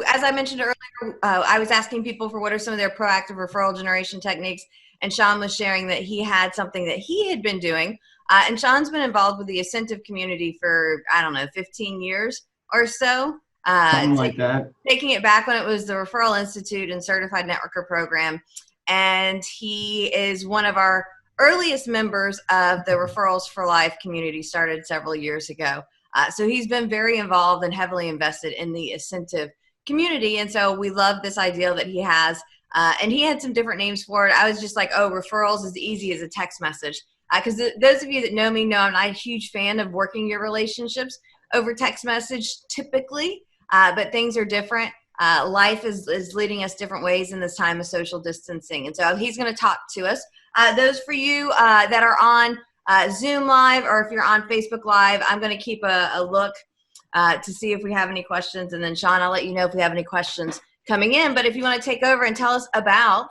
As I mentioned earlier, I was asking people for what are some of their proactive referral generation techniques, and Shawn was sharing that he had something that he had been doing. And Shawn's been involved with the incentive community for, 15 years or so. Something like that. Taking it back when it was the Referral Institute and Certified Networker program. And he is one of our earliest members of the Referrals for Life community, started several years ago. So he's been very involved and heavily invested in the incentive community. And so we love this idea that he has. And he had some different names for it. I was just like, referrals is easy as a text message. Because those of you that know me know I'm not a huge fan of working your relationships over text message typically, but things are different. Life is leading us different ways in this time of social distancing. And so he's going to talk to us. Those for you that are on Zoom Live, or if you're on Facebook Live, I'm going to keep a look to see if we have any questions. And then Shawn, I'll let you know if we have any questions coming in. But if you want to take over and tell us about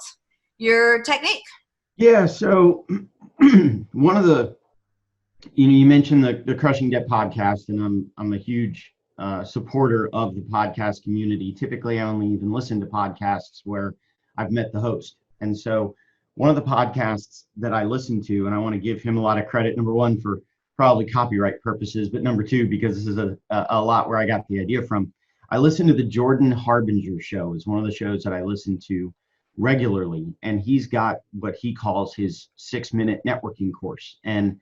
your technique. Yeah, so one of the, you mentioned the Crushing Debt podcast, and I'm a huge supporter of the podcast community. Typically, I only even listen to podcasts where I've met the host. And so one of the podcasts that I listen to, and I want to give him a lot of credit, number one, for probably copyright purposes, but number two, because this is a lot where I got the idea from. I listen to the Jordan Harbinger show. Is one of the shows that I listen to regularly, and he's got what he calls his 6-minute networking course. And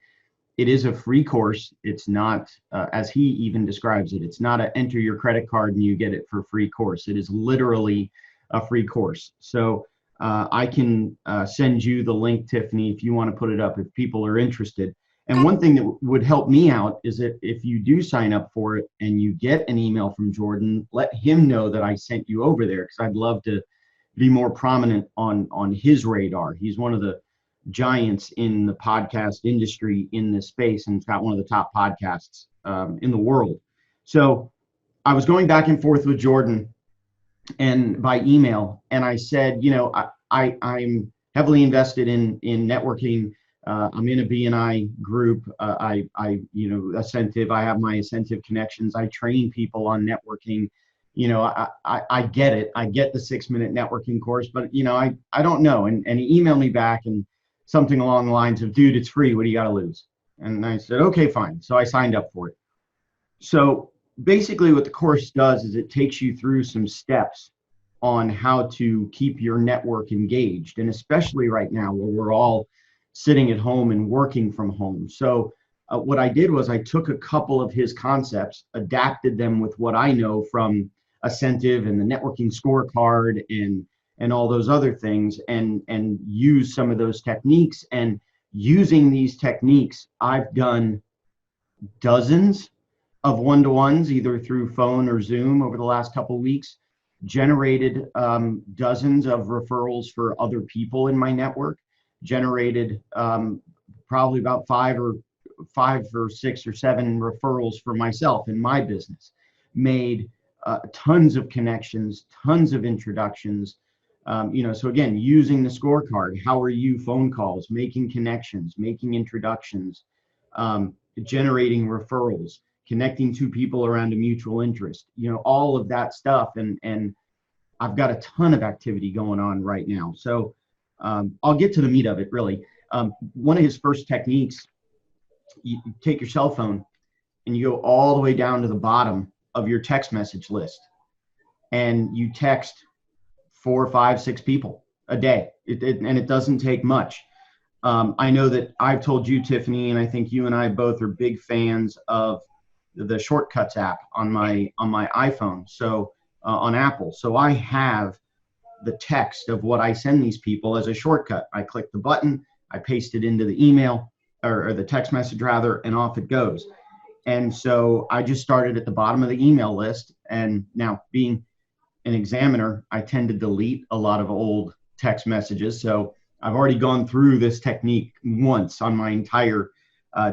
it is a free course. It's not, as he even describes it, it's not a enter your credit card and you get it for free course. It is literally a free course. So I can send you the link, Tiffany, if you want to put it up, if people are interested. And one thing that would help me out is that if you do sign up for it and you get an email from Jordan, let him know that I sent you over there, because I'd love to be more prominent on his radar. He's one of the giants in the podcast industry in this space, and he's got one of the top podcasts in the world. So I was going back and forth with Jordan and by email, and I said, I'm heavily invested in networking. I'm in a BNI group. Ascentive. I have my Ascentive connections. I train people on networking. I get it. I get the 6-minute networking course, but I don't know. And he emailed me back and something along the lines of, dude, it's free. What do you got to lose? And I said, okay, fine. So I signed up for it. So basically what the course does is it takes you through some steps on how to keep your network engaged. And especially right now where we're all sitting at home and working from home. So what I did was I took a couple of his concepts, adapted them with what I know from Ascentive and the networking scorecard and all those other things, and use some of those techniques. And using these techniques, I've done dozens of one-to-ones, either through phone or Zoom over the last couple of weeks, generated dozens of referrals for other people in my network, generated probably about five or 6 or 7 referrals for myself in my business, made tons of connections, tons of introductions. So again, using the scorecard, how are you phone calls, making connections, making introductions, generating referrals, connecting two people around a mutual interest, all of that stuff. And I've got a ton of activity going on right now. So I'll get to the meat of it, really. One of his first techniques, you take your cell phone and you go all the way down to the bottom of your text message list, and you text 4, 5, 6 people a day. And it doesn't take much. I know that I've told you, Tiffany, and I think you and I both are big fans of the Shortcuts app on my iPhone. So on Apple. So I have the text of what I send these people as a shortcut. I click the button, I paste it into the email or the text message rather, and off it goes. And so I just started at the bottom of the email list. And now, being an examiner, I tend to delete a lot of old text messages. So I've already gone through this technique once on my entire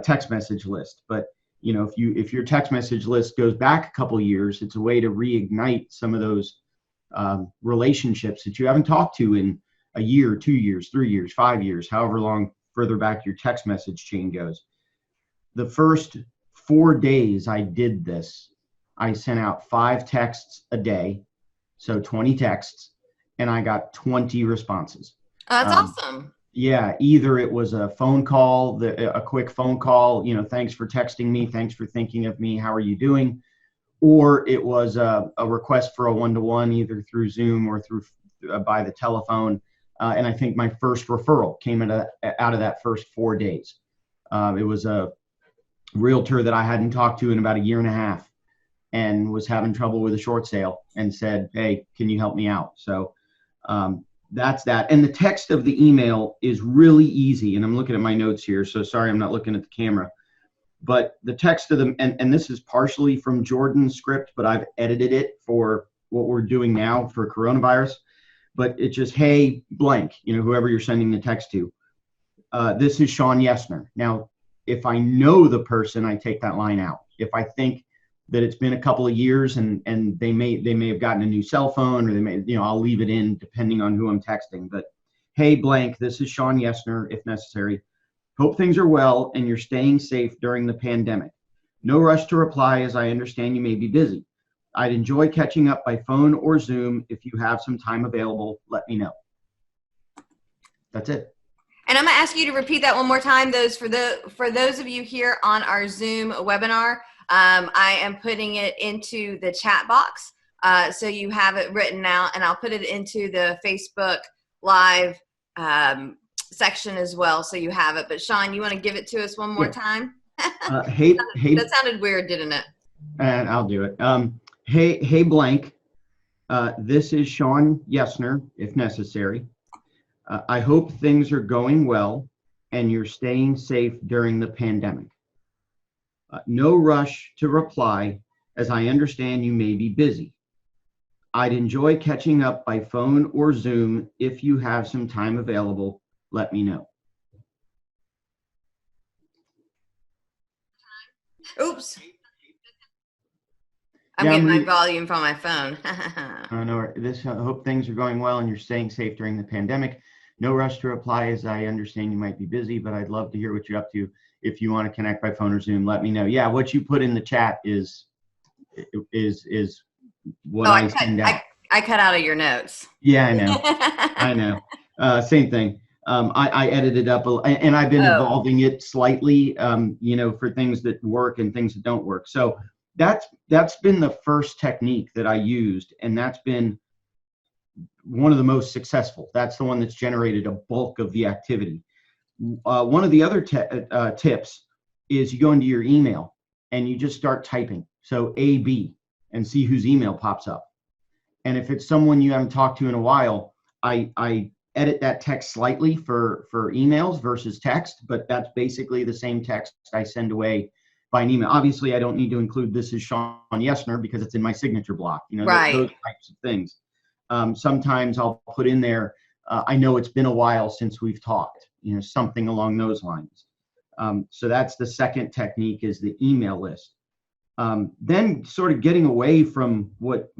text message list. But if your text message list goes back a couple of years, it's a way to reignite some of those relationships that you haven't talked to in a year, 2 years, 3 years, 5 years, however long further back your text message chain goes. The first 4 days I did this, I sent out 5 texts a day, so 20 texts, and I got 20 responses. Oh, that's awesome. Yeah, either it was a phone call, a quick phone call, thanks for texting me, thanks for thinking of me, how are you doing? Or it was a request for a one-to-one, either through Zoom or through by the telephone. And I think my first referral came out of that first 4 days. It was a realtor that I hadn't talked to in about a year and a half, and was having trouble with a short sale, and said, hey, can you help me out? So that's that. And the text of the email is really easy. And I'm looking at my notes here, so sorry I'm not looking at the camera. But the text of them, and this is partially from Jordan's script, but I've edited it for what we're doing now for coronavirus. But it's just, hey, blank, whoever you're sending the text to. This is Shawn Yesner. Now, if I know the person, I take that line out. If I think that it's been a couple of years and they may have gotten a new cell phone, or they may, I'll leave it in depending on who I'm texting. But hey, blank, this is Shawn Yesner, if necessary. Hope things are well and you're staying safe during the pandemic. No rush to reply, as I understand you may be busy. I'd enjoy catching up by phone or Zoom. If you have some time available, let me know. That's it. And I'm going to ask you to repeat that one more time. For those of you here on our Zoom webinar, I am putting it into the chat box, so you have it written out, and I'll put it into the Facebook Live section as well, so you have it. But Shawn, you want to give it to us one more time? Hey, that sounded weird, didn't it? And I'll do it. Hey, blank. This is Shawn Yesner, if necessary. I hope things are going well and you're staying safe during the pandemic. No rush to reply, as I understand you may be busy. I'd enjoy catching up by phone or Zoom. If you have some time available, let me know. Oops. I'm getting my volume from my phone. I hope things are going well and you're staying safe during the pandemic. No rush to reply, as I understand you might be busy, but I'd love to hear what you're up to. If you want to connect by phone or Zoom, let me know. Yeah, what you put in the chat is what I send out. I cut out of your notes. Yeah, I know. I know. Same thing. I edited up, and I've been evolving it slightly, for things that work and things that don't work. So that's been the first technique that I used, and that's been one of the most successful. That's the one that's generated a bulk of the activity. One of the other tips is you go into your email and you just start typing. So AB, and see whose email pops up. And if it's someone you haven't talked to in a while, I edit that text slightly for emails versus text, but that's basically the same text I send away by an email. Obviously, I don't need to include "this is Shawn Yesner" because it's in my signature block. Right. Those types of things. Sometimes I'll put in there, I know it's been a while since we've talked, something along those lines. So that's the second technique, is the email list. Then sort of getting away from what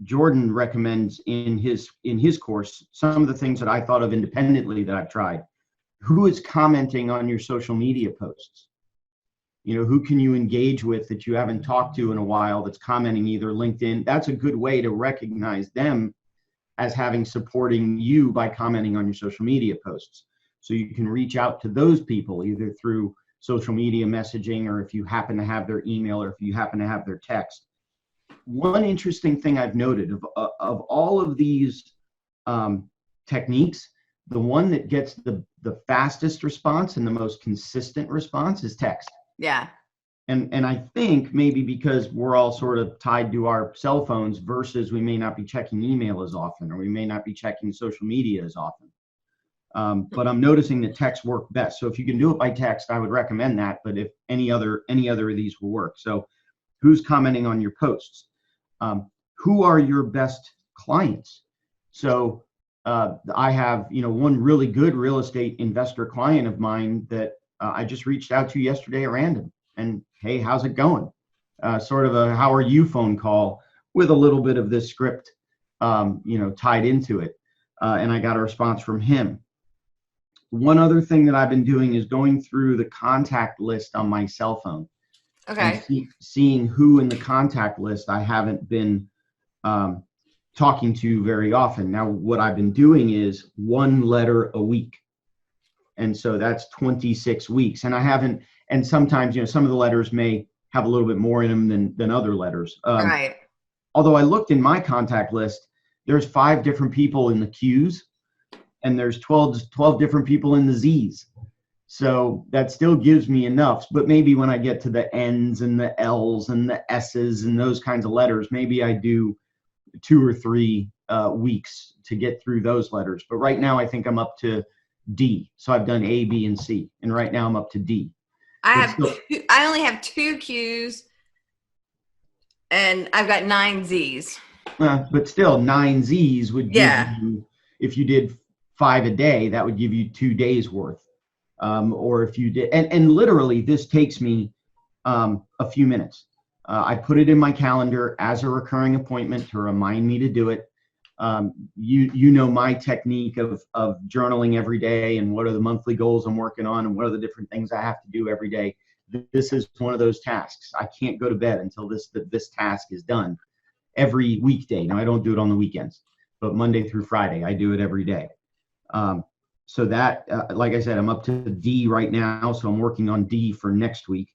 Jordan recommends in his course, some of the things that I thought of independently that I've tried. Who is commenting on your social media posts? Who can you engage with that you haven't talked to in a while that's commenting, either LinkedIn? That's a good way to recognize them as supporting you by commenting on your social media posts. So you can reach out to those people either through social media messaging, or if you happen to have their email, or if you happen to have their text. One interesting thing I've noted of all of these techniques, the one that gets the fastest response and the most consistent response is text. Yeah. And I think maybe because we're all sort of tied to our cell phones, versus we may not be checking email as often, or we may not be checking social media as often. But I'm noticing that text work best. So if you can do it by text, I would recommend that. But if any other of these will work. So who's commenting on your posts? Who are your best clients? So I have, one really good real estate investor client of mine that I just reached out to yesterday at random. And hey, how's it going? Sort of a how are you phone call with a little bit of this script, tied into it. And I got a response from him. One other thing that I've been doing is going through the contact list on my cell phone. and Okay. seeing who in the contact list I haven't been talking to very often. Now, what I've been doing is one letter a week. And so that's 26 weeks. And I haven't, and sometimes, some of the letters may have a little bit more in them than other letters. Right. Although I looked in my contact list, there's 5 different people in the Q's and there's 12 different people in the Z's. So that still gives me enough. But maybe when I get to the N's and the L's and the S's and those kinds of letters, maybe I do 2 or 3 weeks to get through those letters. But right now I think I'm up to D. So I've done A, B, and C. And right now I'm up to D. I only have 2 Q's and I've got 9 Z's. But still 9 Z's would give Yeah. you, if you did 5 a day, that would give you 2 days worth. Or if you did, and literally this takes me a few minutes. I put it in my calendar as a recurring appointment to remind me to do it. You know my technique of journaling every day and what are the monthly goals I'm working on and what are the different things I have to do every day. This is one of those tasks. I can't go to bed until this task is done every weekday. Now I don't do it on the weekends, but Monday through Friday, I do it every day. So that, like I said, I'm up to D right now. So I'm working on D for next week.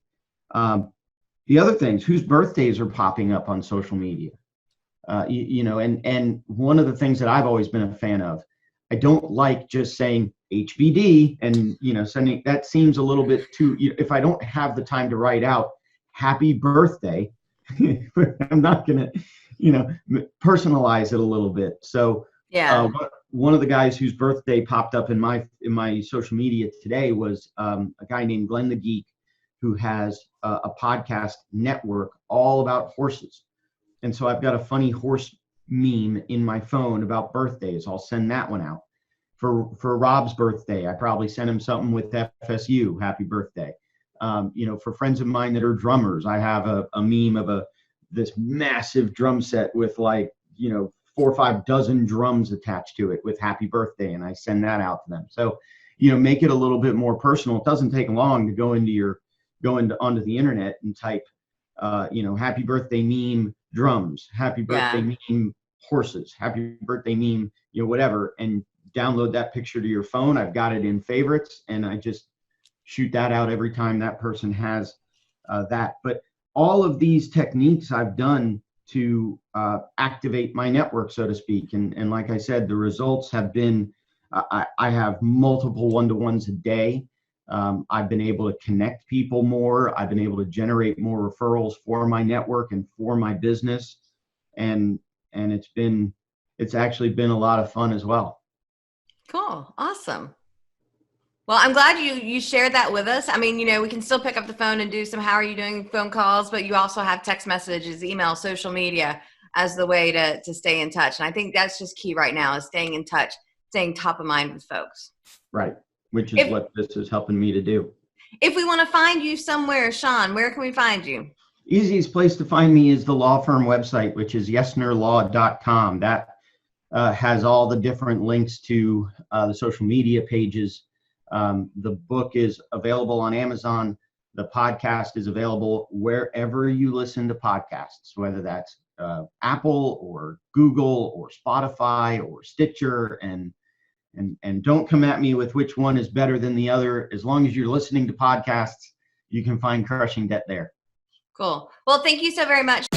The other things, whose birthdays are popping up on social media, and one of the things that I've always been a fan of, I don't like just saying HBD and, sending, that seems a little bit too, if I don't have the time to write out happy birthday, I'm not going to, personalize it a little bit. So Yeah. One of the guys whose birthday popped up in my social media today was a guy named Glenn the Geek, who has a podcast network all about horses. And so I've got a funny horse meme in my phone about birthdays. I'll send that one out. For Rob's birthday, I probably sent him something with FSU, happy birthday. For friends of mine that are drummers, I have a meme of this massive drum set with 4 or 5 dozen drums attached to it with happy birthday, and I send that out to them. So, make it a little bit more personal. It doesn't take long to go onto the internet and type, happy birthday meme drums, happy birthday meme horses, happy birthday meme, whatever, and download that picture to your phone. I've got it in favorites, and I just shoot that out every time that person has that. But all of these techniques I've done to activate my network, so to speak. And like I said, the results have been, I have multiple one-to-ones a day. I've been able to connect people more. I've been able to generate more referrals for my network and for my business. And it's actually been a lot of fun as well. Cool. Awesome. Well, I'm glad you shared that with us. I mean, we can still pick up the phone and do some how are you doing phone calls, but you also have text messages, email, social media as the way to stay in touch. And I think that's just key right now is staying in touch, staying top of mind with folks. Right. Which is what this is helping me to do. If we want to find you somewhere, Shawn, where can we find you? Easiest place to find me is the law firm website, which is yesnerlaw.com. That has all the different links to the social media pages. The book is available on Amazon. The podcast is available wherever you listen to podcasts, whether that's Apple or Google or Spotify or Stitcher. And don't come at me with which one is better than the other. As long as you're listening to podcasts, you can find Crushing Debt there. Cool. Well, thank you so very much.